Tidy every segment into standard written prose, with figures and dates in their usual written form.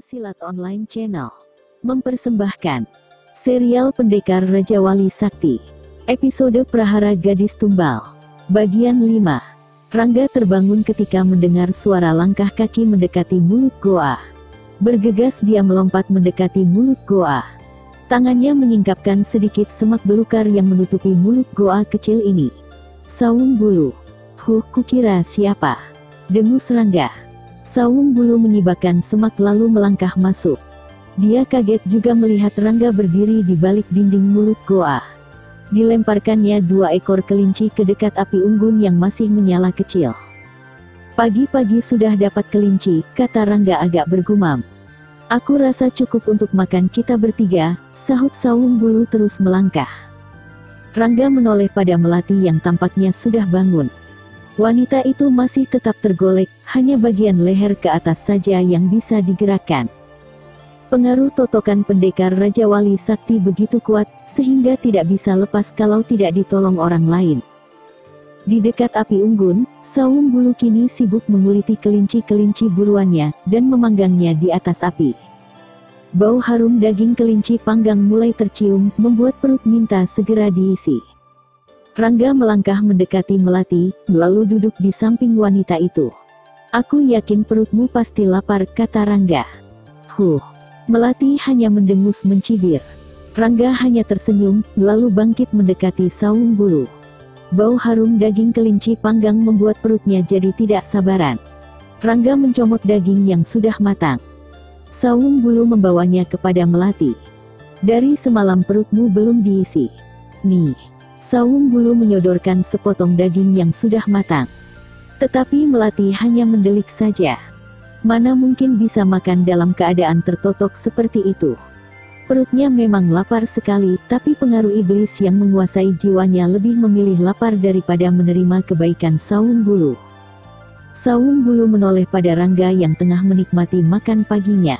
Silat Online Channel mempersembahkan serial Pendekar Raja Wali Sakti, episode Prahara Gadis Tumbal, bagian 5. Rangga terbangun ketika mendengar suara langkah kaki mendekati mulut goa. Bergegas dia melompat mendekati mulut goa. Tangannya menyingkapkan sedikit semak belukar yang menutupi mulut goa kecil ini. Sawung Bulu. Kukira siapa? Dengus Rangga. Sawung Bulu menyibakkan semak lalu melangkah masuk. Dia kaget juga melihat Rangga berdiri di balik dinding mulut goa. Dilemparkannya 2 ekor kelinci ke dekat api unggun yang masih menyala kecil. Pagi-pagi sudah dapat kelinci, kata Rangga agak bergumam. Aku rasa cukup untuk makan kita bertiga, sahut Sawung Bulu terus melangkah. Rangga menoleh pada Melati yang tampaknya sudah bangun. Wanita itu masih tetap tergolek, hanya bagian leher ke atas saja yang bisa digerakkan. Pengaruh totokan pendekar Raja Wali Sakti begitu kuat, sehingga tidak bisa lepas kalau tidak ditolong orang lain. Di dekat api unggun, Sawung Bulu kini sibuk menguliti kelinci-kelinci buruannya, dan memanggangnya di atas api. Bau harum daging kelinci panggang mulai tercium, membuat perut minta segera diisi. Rangga melangkah mendekati Melati, lalu duduk di samping wanita itu. Aku yakin perutmu pasti lapar, kata Rangga. Melati hanya mendengus mencibir. Rangga hanya tersenyum, lalu bangkit mendekati Sawung Bulu. Bau harum daging kelinci panggang membuat perutnya jadi tidak sabaran. Rangga mencomot daging yang sudah matang. Sawung Bulu membawanya kepada Melati. Dari semalam perutmu belum diisi. Nih. Sawung Bulu menyodorkan sepotong daging yang sudah matang. Tetapi Melati hanya mendelik saja. Mana mungkin bisa makan dalam keadaan tertotok seperti itu. Perutnya memang lapar sekali, tapi pengaruh iblis yang menguasai jiwanya lebih memilih lapar daripada menerima kebaikan Sawung Bulu. Sawung Bulu menoleh pada Rangga yang tengah menikmati makan paginya.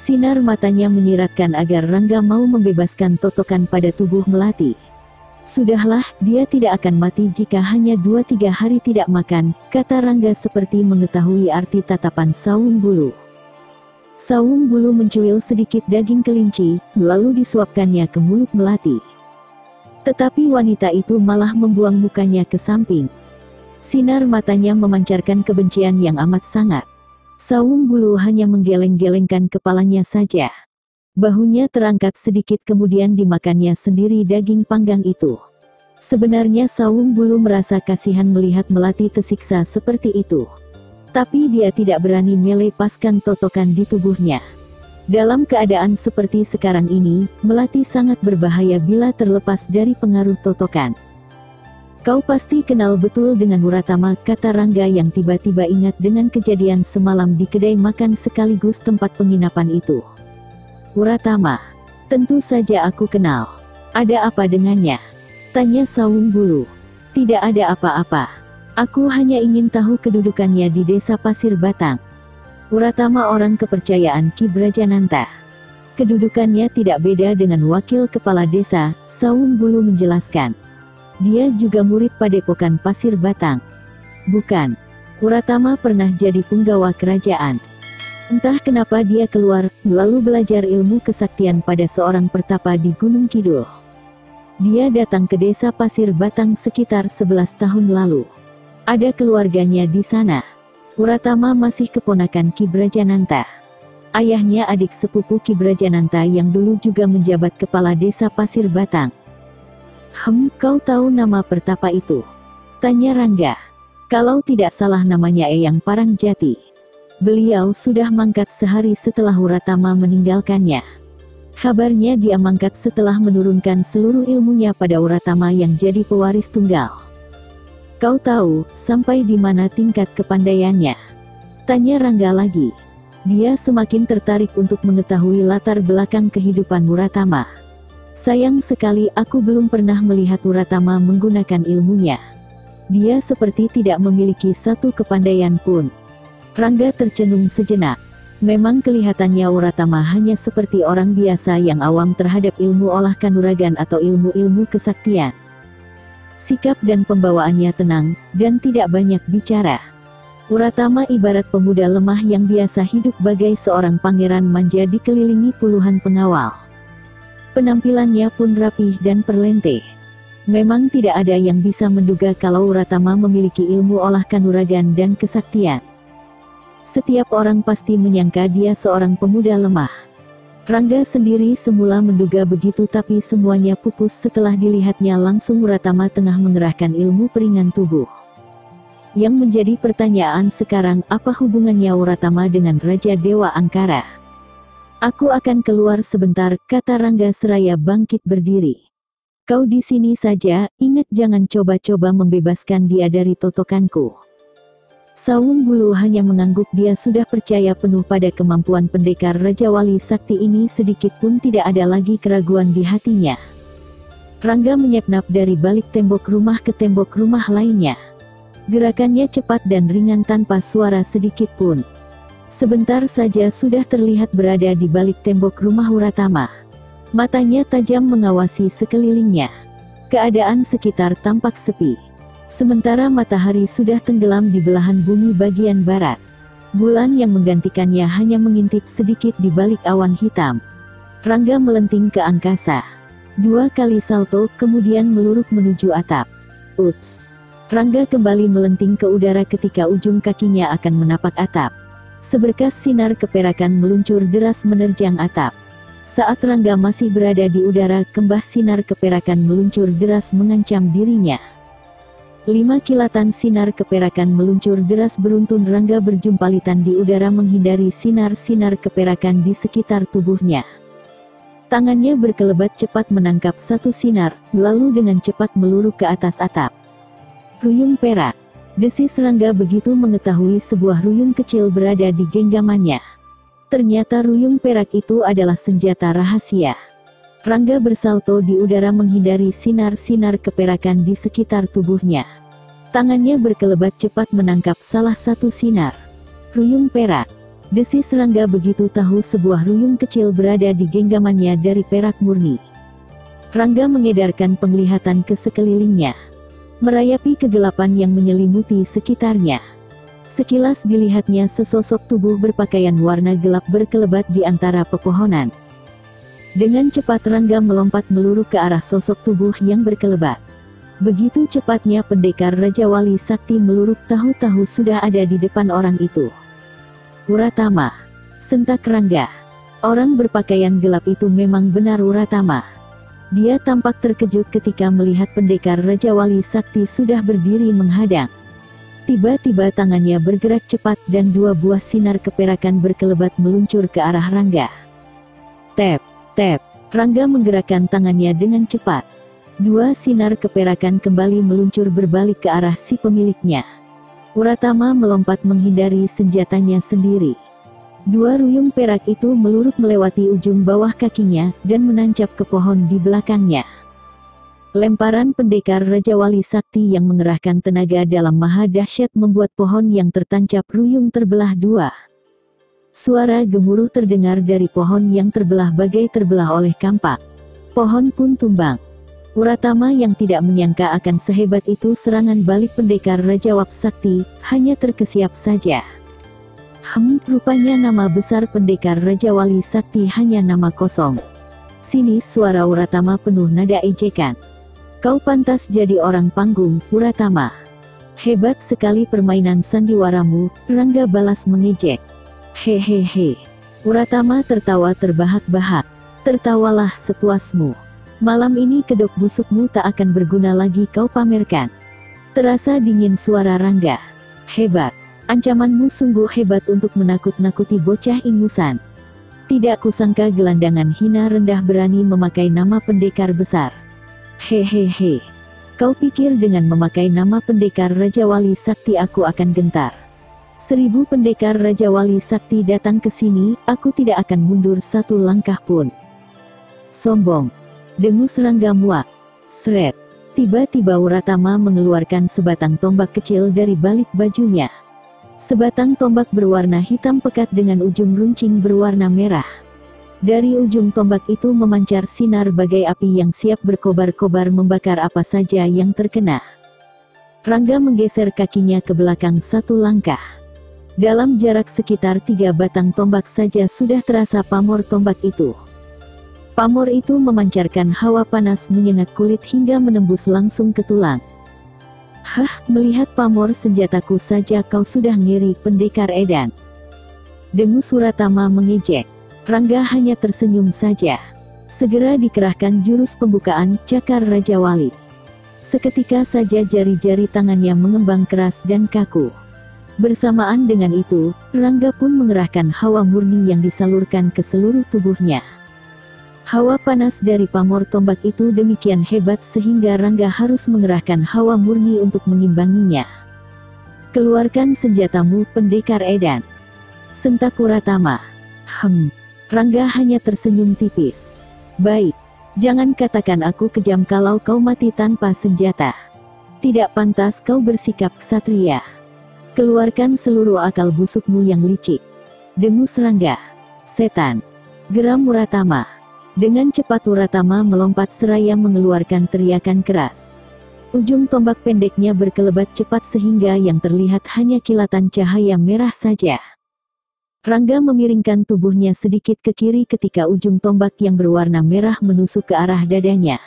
Sinar matanya menyiratkan agar Rangga mau membebaskan totokan pada tubuh Melati. Sudahlah, dia tidak akan mati jika hanya 2-3 hari tidak makan, kata Rangga seperti mengetahui arti tatapan Sawung Bulu. Sawung Bulu mencuil sedikit daging kelinci, lalu disuapkannya ke mulut Melati. Tetapi wanita itu malah membuang mukanya ke samping. Sinar matanya memancarkan kebencian yang amat sangat. Sawung Bulu hanya menggeleng-gelengkan kepalanya saja. Bahunya terangkat sedikit kemudian dimakannya sendiri daging panggang itu. Sebenarnya Sawung Bulu merasa kasihan melihat Melati tersiksa seperti itu. Tapi dia tidak berani melepaskan totokan di tubuhnya. Dalam keadaan seperti sekarang ini, Melati sangat berbahaya bila terlepas dari pengaruh totokan. Kau pasti kenal betul dengan Wuratama, kata Rangga yang tiba-tiba ingat dengan kejadian semalam di kedai makan sekaligus tempat penginapan itu. Wuratama, tentu saja aku kenal. Ada apa dengannya? Tanya Sawung Bulu. Tidak ada apa-apa. Aku hanya ingin tahu kedudukannya di desa Pasir Batang. Wuratama orang kepercayaan Ki Brajananta. Kedudukannya tidak beda dengan wakil kepala desa, Sawung Bulu menjelaskan. Dia juga murid padepokan Pasir Batang. Bukan. Wuratama pernah jadi punggawa kerajaan. Entah kenapa dia keluar, lalu belajar ilmu kesaktian pada seorang pertapa di Gunung Kidul. Dia datang ke desa Pasir Batang sekitar 11 tahun lalu. Ada keluarganya di sana. Wuratama masih keponakan Ki Brajananta. Ayahnya adik sepupu Ki Brajananta yang dulu juga menjabat kepala desa Pasir Batang. Kau tahu nama pertapa itu? Tanya Rangga. Kalau tidak salah namanya Eyang Parangjati. Beliau sudah mangkat sehari setelah Wuratama meninggalkannya. Kabarnya dia mangkat setelah menurunkan seluruh ilmunya pada Wuratama yang jadi pewaris tunggal. Kau tahu, sampai di mana tingkat kepandaiannya? Tanya Rangga lagi. Dia semakin tertarik untuk mengetahui latar belakang kehidupan Wuratama. Sayang sekali aku belum pernah melihat Wuratama menggunakan ilmunya. Dia seperti tidak memiliki satu kepandaian pun. Rangga tercenung sejenak. Memang kelihatannya Wuratama hanya seperti orang biasa yang awam terhadap ilmu olah kanuragan atau ilmu-ilmu kesaktian. Sikap dan pembawaannya tenang, dan tidak banyak bicara. Uratama ibarat pemuda lemah yang biasa hidup bagai seorang pangeran manja dikelilingi puluhan pengawal. Penampilannya pun rapih dan perlente. Memang tidak ada yang bisa menduga kalau Uratama memiliki ilmu olah kanuragan dan kesaktian. Setiap orang pasti menyangka dia seorang pemuda lemah. Rangga sendiri semula menduga begitu, tapi semuanya pupus setelah dilihatnya langsung Uratama tengah mengerahkan ilmu peringan tubuh. Yang menjadi pertanyaan sekarang, apa hubungannya Uratama dengan Raja Dewa Angkara? Aku akan keluar sebentar, kata Rangga seraya bangkit berdiri. Kau di sini saja, ingat jangan coba-coba membebaskan dia dari totokanku. Sawung Bulu hanya mengangguk, dia sudah percaya penuh pada kemampuan pendekar Raja Wali Sakti ini, sedikit pun tidak ada lagi keraguan di hatinya. Rangga menyelinap dari balik tembok rumah ke tembok rumah lainnya. Gerakannya cepat dan ringan tanpa suara sedikit pun. Sebentar saja sudah terlihat berada di balik tembok rumah Uratama. Matanya tajam mengawasi sekelilingnya. Keadaan sekitar tampak sepi. Sementara matahari sudah tenggelam di belahan bumi bagian barat. Bulan yang menggantikannya hanya mengintip sedikit di balik awan hitam. Rangga melenting ke angkasa. 2 kali salto, kemudian meluruk menuju atap. Uts! Rangga kembali melenting ke udara ketika ujung kakinya akan menapak atap. Seberkas sinar keperakan meluncur deras menerjang atap. Saat Rangga masih berada di udara, kembah sinar keperakan meluncur deras mengancam dirinya. 5 kilatan sinar keperakan meluncur deras beruntun. Rangga berjumpalitan di udara menghindari sinar-sinar keperakan di sekitar tubuhnya. Tangannya berkelebat cepat menangkap satu sinar, lalu dengan cepat meluruk ke atas atap. Ruyung perak. Desis Rangga begitu mengetahui sebuah ruyung kecil berada di genggamannya. Ternyata ruyung perak itu adalah senjata rahasia. Rangga bersalto di udara menghindari sinar-sinar keperakan di sekitar tubuhnya. Tangannya berkelebat cepat menangkap salah satu sinar. Ruyung perak. Desis Rangga begitu tahu sebuah ruyung kecil berada di genggamannya dari perak murni. Rangga mengedarkan penglihatan ke sekelilingnya. Merayapi kegelapan yang menyelimuti sekitarnya. Sekilas dilihatnya sesosok tubuh berpakaian warna gelap berkelebat di antara pepohonan. Dengan cepat Rangga melompat meluruk ke arah sosok tubuh yang berkelebat. Begitu cepatnya pendekar Raja Wali Sakti meluruk, tahu-tahu sudah ada di depan orang itu. Uratama! Sentak Rangga. Orang berpakaian gelap itu memang benar Uratama. Dia tampak terkejut ketika melihat pendekar Raja Wali Sakti sudah berdiri menghadang. Tiba-tiba tangannya bergerak cepat dan 2 buah sinar keperakan berkelebat meluncur ke arah Rangga. Tap, tap, Rangga menggerakkan tangannya dengan cepat. 2 sinar keperakan kembali meluncur berbalik ke arah si pemiliknya. Uratama melompat menghindari senjatanya sendiri. 2 ruyung perak itu meluruk melewati ujung bawah kakinya, dan menancap ke pohon di belakangnya. Lemparan pendekar Raja Wali Sakti yang mengerahkan tenaga dalam maha dahsyat membuat pohon yang tertancap ruyung terbelah 2. Suara gemuruh terdengar dari pohon yang terbelah bagai terbelah oleh kampak. Pohon pun tumbang. Uratama yang tidak menyangka akan sehebat itu serangan balik pendekar Raja Wali Sakti, hanya terkesiap saja. Rupanya nama besar pendekar Raja Wali Sakti hanya nama kosong. Sini, suara Uratama penuh nada ejekan. Kau pantas jadi orang panggung, Uratama. Hebat sekali permainan sandiwaramu, Rangga balas mengejek. Hehehe. Uratama tertawa terbahak-bahak. Tertawalah sepuasmu. Malam ini kedok busukmu tak akan berguna lagi kau pamerkan. Terasa dingin suara Rangga. Hebat. Ancamanmu sungguh hebat untuk menakut-nakuti bocah ingusan. Tidak kusangka gelandangan hina rendah berani memakai nama pendekar besar. Hehehe. Kau pikir dengan memakai nama pendekar Raja Wali Sakti aku akan gentar? 1000 pendekar Raja Wali Sakti datang ke sini, aku tidak akan mundur 1 langkah pun. Sombong. Dengus Rangga muak. Sret. Tiba-tiba Uratama mengeluarkan sebatang tombak kecil dari balik bajunya. Sebatang tombak berwarna hitam pekat dengan ujung runcing berwarna merah. Dari ujung tombak itu memancar sinar bagai api yang siap berkobar-kobar membakar apa saja yang terkena. Rangga menggeser kakinya ke belakang 1 langkah. Dalam jarak sekitar 3 batang tombak saja sudah terasa pamor tombak itu. Pamor itu memancarkan hawa panas menyengat kulit hingga menembus langsung ke tulang. Hah, melihat pamor senjataku saja kau sudah ngiri, pendekar edan. Dengus Uratama mengejek. Rangga hanya tersenyum saja. Segera dikerahkan jurus pembukaan Cakar Raja Wali. Seketika saja jari-jari tangannya mengembang keras dan kaku. Bersamaan dengan itu, Rangga pun mengerahkan hawa murni yang disalurkan ke seluruh tubuhnya. Hawa panas dari pamor tombak itu demikian hebat sehingga Rangga harus mengerahkan hawa murni untuk mengimbanginya. Keluarkan senjatamu, pendekar edan, sentak Uratama. Rangga hanya tersenyum tipis. Baik, jangan katakan aku kejam kalau kau mati tanpa senjata. Tidak pantas kau bersikap ksatria. Keluarkan seluruh akal busukmu yang licik, dengus Rangga. Setan, geram Uratama. Dengan cepat Uratama melompat seraya mengeluarkan teriakan keras. Ujung tombak pendeknya berkelebat cepat sehingga yang terlihat hanya kilatan cahaya merah saja. Rangga memiringkan tubuhnya sedikit ke kiri ketika ujung tombak yang berwarna merah menusuk ke arah dadanya.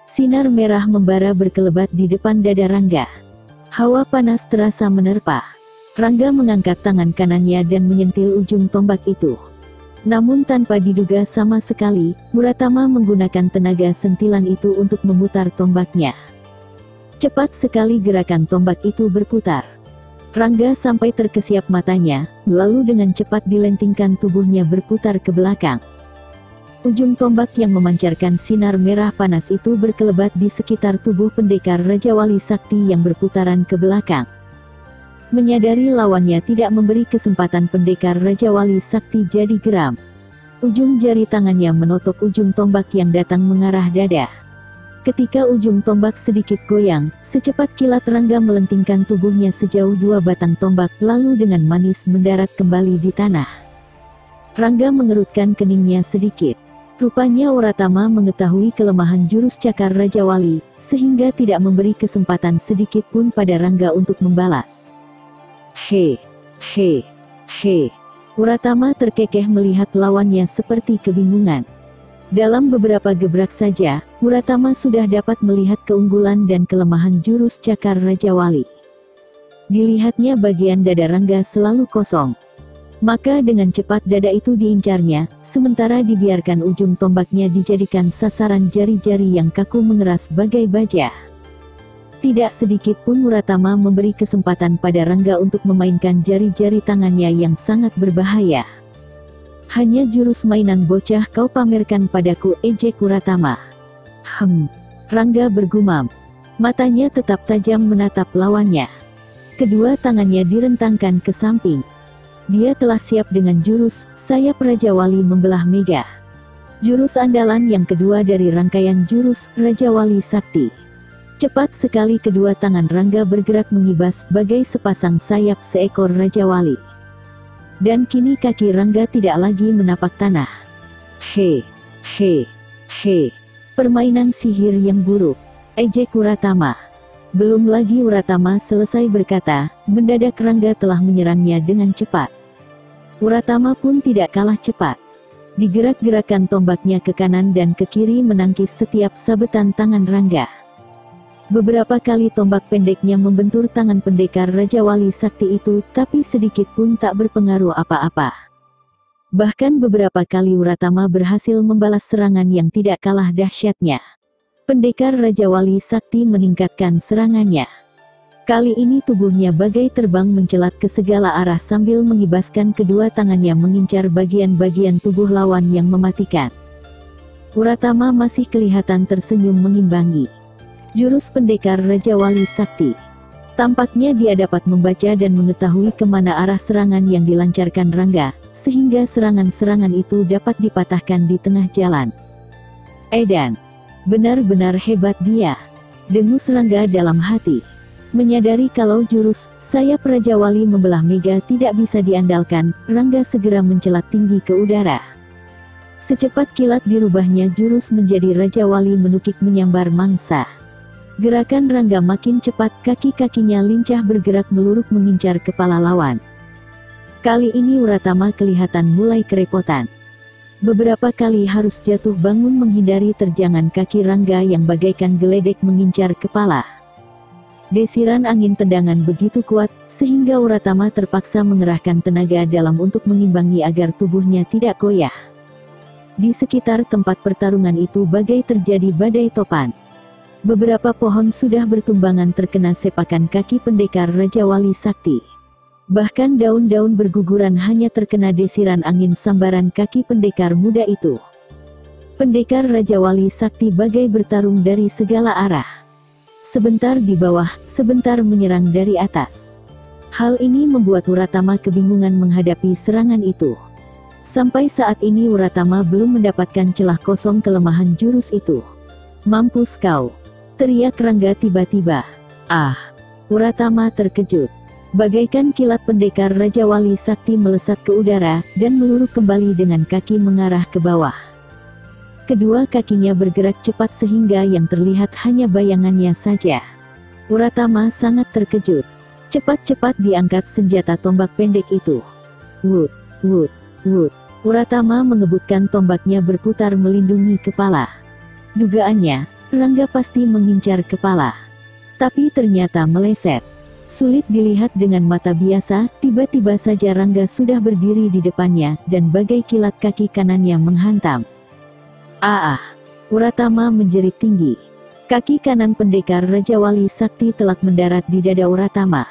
Sinar merah membara berkelebat di depan dada Rangga. Hawa panas terasa menerpa. Rangga mengangkat tangan kanannya dan menyentil ujung tombak itu. Namun tanpa diduga sama sekali, Uratama menggunakan tenaga sentilan itu untuk memutar tombaknya. Cepat sekali gerakan tombak itu berputar. Rangga sampai terkesiap matanya, lalu dengan cepat dilentingkan tubuhnya berputar ke belakang. Ujung tombak yang memancarkan sinar merah panas itu berkelebat di sekitar tubuh pendekar Raja Wali Sakti yang berputaran ke belakang. Menyadari lawannya tidak memberi kesempatan, pendekar Raja Wali Sakti jadi geram. Ujung jari tangannya menotok ujung tombak yang datang mengarah dada. Ketika ujung tombak sedikit goyang, secepat kilat Rangga melentingkan tubuhnya sejauh 2 batang tombak lalu dengan manis mendarat kembali di tanah. Rangga mengerutkan keningnya sedikit. Rupanya Uratama mengetahui kelemahan jurus Cakar Raja Wali, sehingga tidak memberi kesempatan sedikit pun pada Rangga untuk membalas. Uratama terkekeh melihat lawannya seperti kebingungan. Dalam beberapa gebrak saja, Uratama sudah dapat melihat keunggulan dan kelemahan jurus Cakar Raja Wali. Dilihatnya bagian dada Rangga selalu kosong. Maka dengan cepat dada itu diincarnya, sementara dibiarkan ujung tombaknya dijadikan sasaran jari-jari yang kaku mengeras bagai baja. Tidak sedikit pun Uratama memberi kesempatan pada Rangga untuk memainkan jari-jari tangannya yang sangat berbahaya. Hanya jurus mainan bocah kau pamerkan padaku, ejek Uratama. Rangga bergumam. Matanya tetap tajam menatap lawannya. Kedua tangannya direntangkan ke samping. Dia telah siap dengan jurus sayap Raja Wali membelah mega. Jurus andalan yang kedua dari rangkaian jurus Raja Wali Sakti. Cepat sekali kedua tangan Rangga bergerak mengibas bagai sepasang sayap seekor Raja Wali. Dan kini kaki Rangga tidak lagi menapak tanah. Permainan sihir yang buruk, ejek Uratama. Belum lagi Uratama selesai berkata, mendadak Rangga telah menyerangnya dengan cepat. Uratama pun tidak kalah cepat. Digerak-gerakan tombaknya ke kanan dan ke kiri menangkis setiap sabetan tangan Rangga. Beberapa kali tombak pendeknya membentur tangan pendekar Raja Wali Sakti itu, tapi sedikit pun tak berpengaruh apa-apa. Bahkan beberapa kali Uratama berhasil membalas serangan yang tidak kalah dahsyatnya. Pendekar Raja Wali Sakti meningkatkan serangannya. Kali ini tubuhnya bagai terbang mencelat ke segala arah sambil mengibaskan kedua tangannya mengincar bagian-bagian tubuh lawan yang mematikan. Uratama masih kelihatan tersenyum mengimbangi jurus pendekar Raja Wali Sakti. Tampaknya dia dapat membaca dan mengetahui kemana arah serangan yang dilancarkan Rangga, sehingga serangan-serangan itu dapat dipatahkan di tengah jalan. Edan, benar-benar hebat dia, dengus Rangga dalam hati. Menyadari kalau jurus sayap Raja Wali membelah mega tidak bisa diandalkan, Rangga segera mencelat tinggi ke udara. Secepat kilat dirubahnya jurus menjadi Raja Wali menukik menyambar mangsa. Gerakan Rangga makin cepat, kaki-kakinya lincah bergerak meluruk mengincar kepala lawan. Kali ini Uratama kelihatan mulai kerepotan. Beberapa kali harus jatuh bangun menghindari terjangan kaki Rangga yang bagaikan geledek mengincar kepala. Desiran angin tendangan begitu kuat, sehingga Uratama terpaksa mengerahkan tenaga dalam untuk mengimbangi agar tubuhnya tidak goyah. Di sekitar tempat pertarungan itu bagai terjadi badai topan. Beberapa pohon sudah bertumbangan terkena sepakan kaki pendekar Raja Wali Sakti. Bahkan daun-daun berguguran hanya terkena desiran angin sambaran kaki pendekar muda itu. Pendekar Raja Wali Sakti bagai bertarung dari segala arah. Sebentar di bawah, sebentar menyerang dari atas. Hal ini membuat Uratama kebingungan menghadapi serangan itu. Sampai saat ini Uratama belum mendapatkan celah kosong kelemahan jurus itu. "Mampus kau!" teriak Rangga tiba-tiba. "Ah!" Uratama terkejut. Bagaikan kilat pendekar Raja Wali Sakti melesat ke udara, dan meluruk kembali dengan kaki mengarah ke bawah. Kedua kakinya bergerak cepat sehingga yang terlihat hanya bayangannya saja. Uratama sangat terkejut. Cepat-cepat diangkat senjata tombak pendek itu. Wut, wut, wut. Uratama mengebutkan tombaknya berputar melindungi kepala. Dugaannya, Rangga pasti mengincar kepala. Tapi ternyata meleset. Sulit dilihat dengan mata biasa, tiba-tiba saja Rangga sudah berdiri di depannya, dan bagai kilat kaki kanannya menghantam. "Ah!" Uratama menjerit tinggi. Kaki kanan pendekar Raja Wali Sakti telak mendarat di dada Uratama.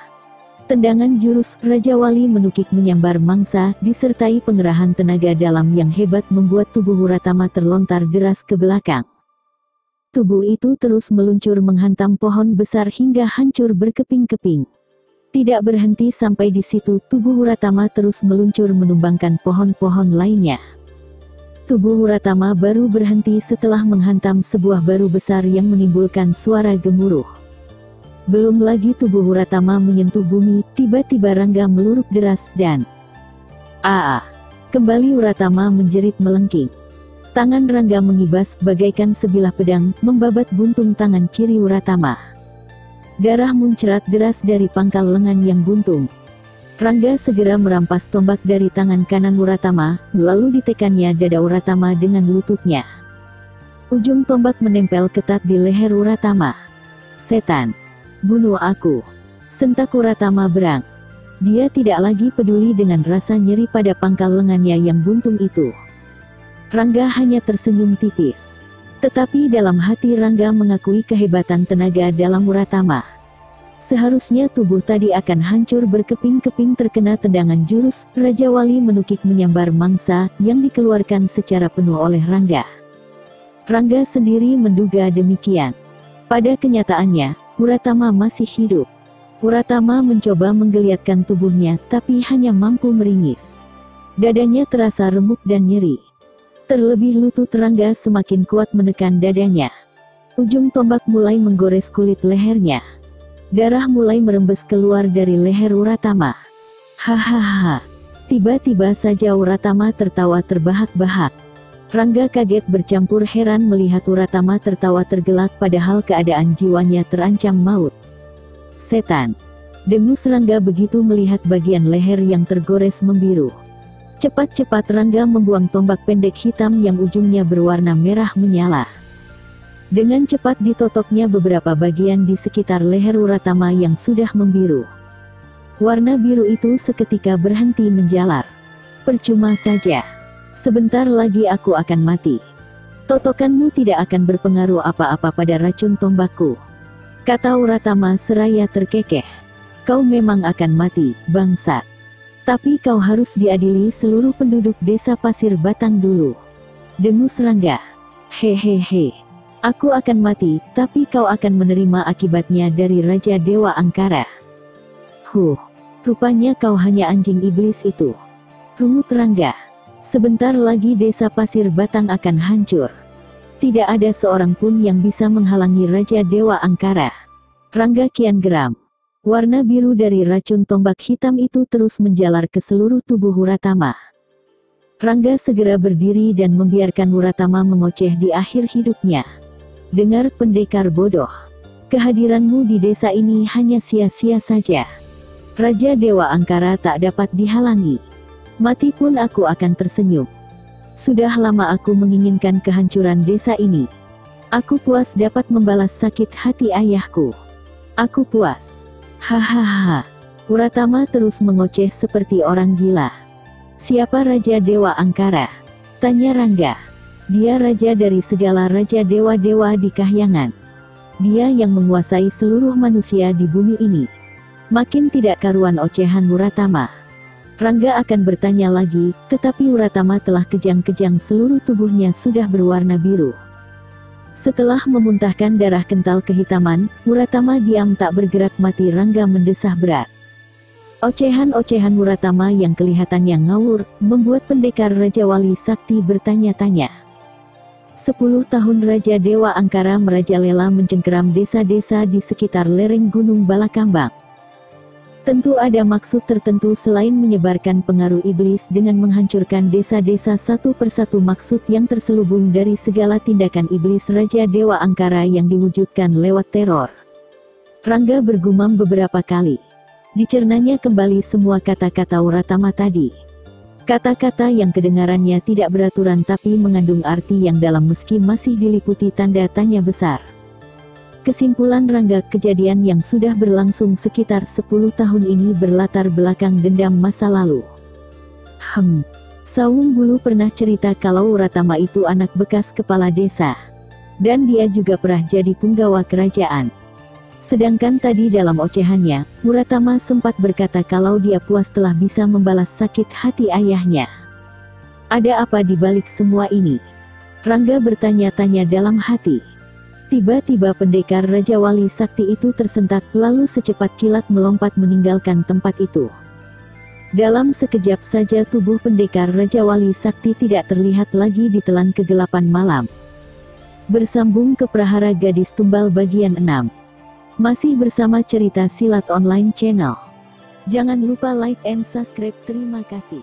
Tendangan jurus Raja Wali menukik menyambar mangsa, disertai pengerahan tenaga dalam yang hebat membuat tubuh Uratama terlontar deras ke belakang. Tubuh itu terus meluncur menghantam pohon besar hingga hancur berkeping-keping. Tidak berhenti sampai di situ, tubuh Uratama terus meluncur menumbangkan pohon-pohon lainnya. Tubuh Uratama baru berhenti setelah menghantam sebuah baru besar yang menimbulkan suara gemuruh. Belum lagi tubuh Uratama menyentuh bumi, tiba-tiba Rangga meluruk deras dan "Ah!" Kembali Uratama menjerit melengking. Tangan Rangga mengibas bagaikan sebilah pedang, membabat buntung tangan kiri Uratama. Darah muncrat deras dari pangkal lengan yang buntung. Rangga segera merampas tombak dari tangan kanan Uratama, lalu ditekannya dada Uratama dengan lututnya. Ujung tombak menempel ketat di leher Uratama. "Setan! Bunuh aku!" sentak Uratama berang. Dia tidak lagi peduli dengan rasa nyeri pada pangkal lengannya yang buntung itu. Rangga hanya tersenyum tipis. Tetapi dalam hati Rangga mengakui kehebatan tenaga dalam Uratama. Seharusnya tubuh tadi akan hancur berkeping-keping terkena tendangan jurus Raja Wali menukik menyambar mangsa yang dikeluarkan secara penuh oleh Rangga. Rangga sendiri menduga demikian. Pada kenyataannya, Uratama masih hidup. Uratama mencoba menggeliatkan tubuhnya, tapi hanya mampu meringis. Dadanya terasa remuk dan nyeri. Terlebih lutut Rangga semakin kuat menekan dadanya. Ujung tombak mulai menggores kulit lehernya. Darah mulai merembes keluar dari leher Uratama. Hahaha. Tiba-tiba saja Uratama tertawa terbahak-bahak. Rangga kaget bercampur heran melihat Uratama tertawa tergelak padahal keadaan jiwanya terancam maut. "Setan!" dengus Rangga begitu melihat bagian leher yang tergores membiru. Cepat-cepat Rangga membuang tombak pendek hitam yang ujungnya berwarna merah menyala. Dengan cepat ditotoknya beberapa bagian di sekitar leher Uratama yang sudah membiru. Warna biru itu seketika berhenti menjalar. "Percuma saja. Sebentar lagi aku akan mati. Totokanmu tidak akan berpengaruh apa-apa pada racun tombakku," kata Uratama seraya terkekeh. "Kau memang akan mati, bangsat. Tapi kau harus diadili seluruh penduduk desa Pasir Batang dulu," dengus Rangga. "Hehehe. Aku akan mati, tapi kau akan menerima akibatnya dari Raja Dewa Angkara." Rupanya kau hanya anjing iblis itu," rungut Rangga. "Sebentar lagi desa Pasir Batang akan hancur. Tidak ada seorang pun yang bisa menghalangi Raja Dewa Angkara." Rangga kian geram. Warna biru dari racun tombak hitam itu terus menjalar ke seluruh tubuh Uratama. Rangga segera berdiri dan membiarkan Uratama mengoceh di akhir hidupnya. "Dengar pendekar bodoh. Kehadiranmu di desa ini hanya sia-sia saja. Raja Dewa Angkara tak dapat dihalangi. Mati pun aku akan tersenyum. Sudah lama aku menginginkan kehancuran desa ini. Aku puas dapat membalas sakit hati ayahku. Aku puas. Hahaha. Uratama terus mengoceh seperti orang gila. Siapa Raja Dewa Angkara? Tanya Rangga. Dia raja dari segala raja dewa-dewa di kahyangan. Dia yang menguasai seluruh manusia di bumi ini. Makin tidak karuan ocehan Uratama. Rangga akan bertanya lagi, tetapi Uratama telah kejang-kejang, seluruh tubuhnya sudah berwarna biru. Setelah memuntahkan darah kental kehitaman, Uratama diam tak bergerak. Mati Rangga mendesah berat. Ocehan-ocehan Uratama yang kelihatannya ngawur, membuat pendekar Raja Wali Sakti bertanya-tanya. 10 tahun Raja Dewa Angkara merajalela mencengkeram desa-desa di sekitar lereng Gunung Balakambang. Tentu ada maksud tertentu selain menyebarkan pengaruh iblis dengan menghancurkan desa-desa satu persatu, maksud yang terselubung dari segala tindakan iblis Raja Dewa Angkara yang diwujudkan lewat teror. Rangga bergumam beberapa kali. Dicernanya kembali semua kata-kata Uratama tadi. Kata-kata yang kedengarannya tidak beraturan tapi mengandung arti yang dalam meski masih diliputi tanda tanya besar. Kesimpulan Rangga, kejadian yang sudah berlangsung sekitar 10 tahun ini berlatar belakang dendam masa lalu. Sawung Bulu pernah cerita kalau Uratama itu anak bekas kepala desa. Dan dia juga pernah jadi punggawa kerajaan. Sedangkan tadi dalam ocehannya, Uratama sempat berkata kalau dia puas telah bisa membalas sakit hati ayahnya. Ada apa di balik semua ini? Rangga bertanya-tanya dalam hati. Tiba-tiba pendekar Raja Wali Sakti itu tersentak, lalu secepat kilat melompat meninggalkan tempat itu. Dalam sekejap saja tubuh pendekar Raja Wali Sakti tidak terlihat lagi ditelan kegelapan malam. Bersambung ke Prahara Gadis Tumbal bagian 6. Masih bersama Cerita Silat Online Channel. Jangan lupa like and subscribe. Terima kasih.